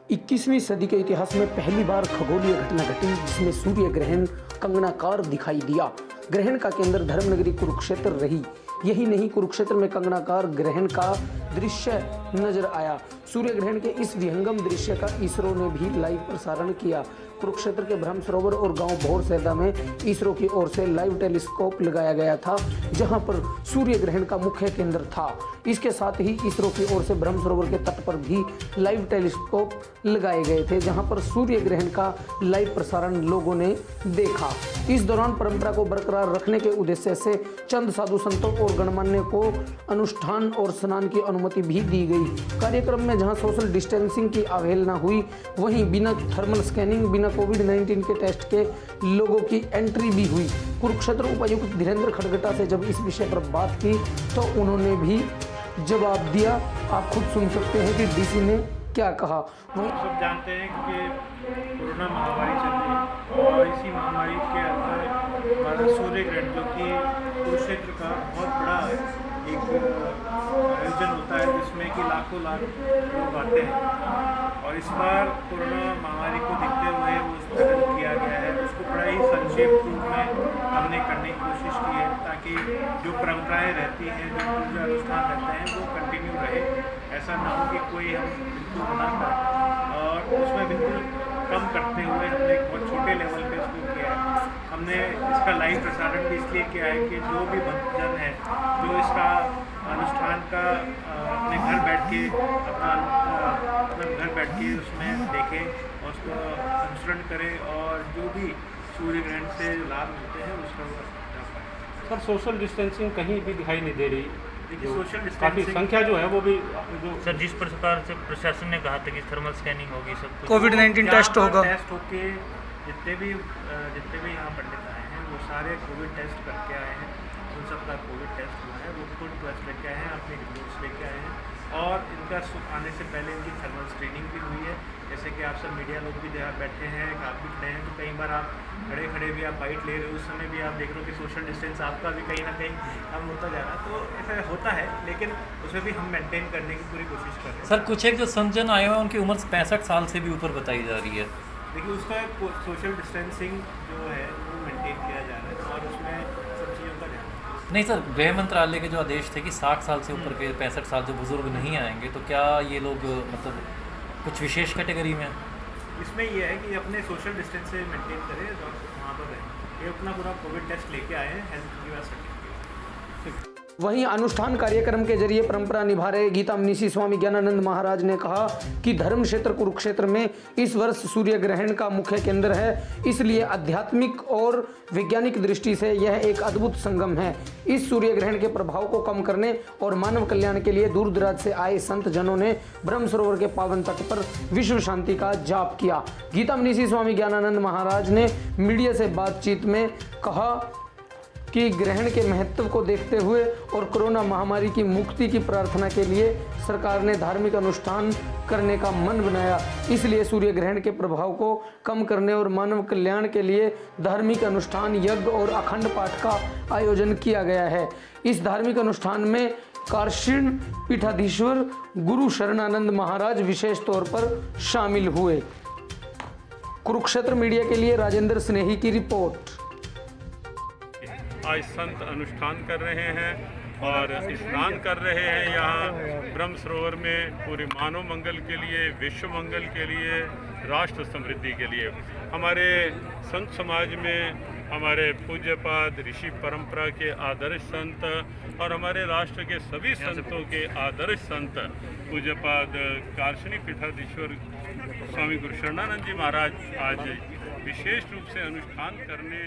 21वीं सदी के इतिहास में पहली बार खगोलीय घटना घटी जिसमें सूर्य ग्रहण कंगनाकार दिखाई दिया। ग्रहण का केंद्र धर्मनगरी कुरुक्षेत्र रही। यही नहीं, कुरुक्षेत्र में कंगनाकार ग्रहण का दृश्य नजर आया। सूर्य ग्रहण के इस विहंगम दृश्य का इसरो ने भी लाइव प्रसारण किया। कुरुक्षेत्र के ब्रह्म सरोवर और गांव भौरसैदा में इसरो की ओर से लाइव टेलीस्कोप लगाया गया था, जहां पर सूर्य ग्रहण का मुख्य केंद्र था। इसके साथ ही इसरो की ओर से ब्रह्म सरोवर के तट पर भी लाइव टेलीस्कोप लगाए गए थे, जहां पर सूर्य ग्रहण का लाइव प्रसारण लोगों ने देखा। इस दौरान परंपरा को बरकरार रखने के उद्देश्य से चंद साधु संतों और गणमान्य को अनुष्ठान और स्नान की अनुमति भी दी गई। कार्यक्रम में जहां सोशल डिस्टेंसिंग की अवहेलना हुई, वहीं बिना थर्मल स्कैनिंग, बिना कोविड-19 के टेस्ट के लोगों की एंट्री भी हुई। कुरुक्षेत्र उपायुक्त धीरेन्द्र खडगटा से जब इस विषय पर बात की तो उन्होंने भी जवाब दिया। आप खुद सुन सकते हैं कि डीसी ने क्या कहा। सब जानते हैं कि कोरोना महामारी चल रही है और इसी महामारी के अंदर हमारा सूर्य ग्रहण, जो कि कुरुक्षेत्र का बहुत बड़ा एक आयोजन होता है जिसमें कि लाखों लाख लोग आते हैं, और इस बार कोरोना महामारी को देखते हुए वो स्थगित किया गया है। उसको बड़ा ही संक्षेप रूप में हमने करने की कोशिश की है, ताकि जो परंपराएं रहती हैं, जो पूजा अनुष्ठान रहते हैं, वो कंटिन्यू रहे। ऐसा ना हो कि कोई हम बिल्कुल बना कर और उसमें बिल्कुल कम करते हुए हमने एक बहुत छोटे लेवल पे इसको किया है। हमने इसका लाइव प्रसारण भी इसलिए किया है कि जो भी भक्तजन है जो इसका अनुष्ठान का अपने घर बैठ के अपना घर बैठ के उसमें देखें और उसको अनुसरण करें, और जो भी सूर्य ग्रहण से लाभ मिलते हैं उसका वो जा पाए। सर, सोशल डिस्टेंसिंग कहीं भी दिखाई नहीं दे रही। देखिए, सोशल काफ़ी डिस्टेंसिंग संख्या जो है वो भी जो सर, जिस प्रकार से प्रशासन ने कहा था कि थर्मल स्कैनिंग होगी, सब कुछ कोविड-19 टेस्ट होगा। टेस्ट होके जितने भी यहाँ पंडित आए हैं वो सारे कोविड टेस्ट करके आए हैं। उन सब का कोविड टेस्ट हुआ है, वो खुद टेस्ट लेके आए हैं, अपने रिपोर्ट्स लेके आए हैं, और इनका आने से पहले इनकी थर्मल स्क्रीनिंग भी हुई है। जैसे कि आप सब मीडिया लोग भी जहाँ बैठे हैं, आप भी खड़े हैं, तो कई बार आप खड़े खड़े भी आप बाइट ले रहे हो, उस समय भी आप देख रहे हो कि सोशल डिस्टेंस आपका भी कहीं ना कहीं कम होता जा रहा है। तो ऐसा होता है, लेकिन उसमें भी हम मेंटेन करने की पूरी कोशिश कर रहे हैं। सर, कुछ एक जो संतजन आए हुए हैं उनकी उम्र 65 साल से भी ऊपर बताई जा रही है। देखिए, उसका सोशल डिस्टेंसिंग जो है वो मेंटेन किया जा रहा है और उसमें सब चीज़ों का ध्यान। नहीं सर, गृह मंत्रालय के जो आदेश थे कि 60 साल से ऊपर के 65 साल जो बुजुर्ग नहीं आएंगे, तो क्या ये लोग मतलब कुछ विशेष कैटेगरी में? इसमें ये है कि अपने सोशल डिस्टेंस से मेंटेन करें और वहाँ पर रहें। ये अपना पूरा कोविड टेस्ट लेके आए हैं, हेल्थ की सर्टिफिकेट। वहीं अनुष्ठान कार्यक्रम के जरिए परंपरा निभा रहे गीता मनीषी स्वामी ज्ञानानंद महाराज ने कहा कि धर्म क्षेत्र कुरुक्षेत्र में इस वर्ष सूर्य ग्रहण का मुख्य केंद्र है, इसलिए आध्यात्मिक और वैज्ञानिक दृष्टि से यह एक अद्भुत संगम है। इस सूर्य ग्रहण के प्रभाव को कम करने और मानव कल्याण के लिए दूर दराज से आए संत जनों ने ब्रह्म सरोवर के पावन तट पर विश्व शांति का जाप किया। गीता मनीषी स्वामी ज्ञानानंद महाराज ने मीडिया से बातचीत में कहा कि ग्रहण के महत्व को देखते हुए और कोरोना महामारी की मुक्ति की प्रार्थना के लिए सरकार ने धार्मिक अनुष्ठान करने का मन बनाया। इसलिए सूर्य ग्रहण के प्रभाव को कम करने और मानव कल्याण के लिए धार्मिक अनुष्ठान, यज्ञ और अखंड पाठ का आयोजन किया गया है। इस धार्मिक अनुष्ठान में कार्षीण पीठाधीश्वर गुरु शरणानंद महाराज विशेष तौर पर शामिल हुए। कुरुक्षेत्र मीडिया के लिए राजेंद्र स्नेही की रिपोर्ट। आज संत अनुष्ठान कर रहे हैं और स्नान कर रहे हैं यहाँ ब्रह्म सरोवर में, पूरे मानव मंगल के लिए, विश्व मंगल के लिए, राष्ट्र समृद्धि के लिए। हमारे संत समाज में हमारे पूज्यपाद ऋषि परंपरा के आदर्श संत और हमारे राष्ट्र के सभी संतों के आदर्श संत पूज्यपाद कार्षणी पीठाधीश्वर स्वामी गुरु शरणानंद जी महाराज आज विशेष रूप से अनुष्ठान करने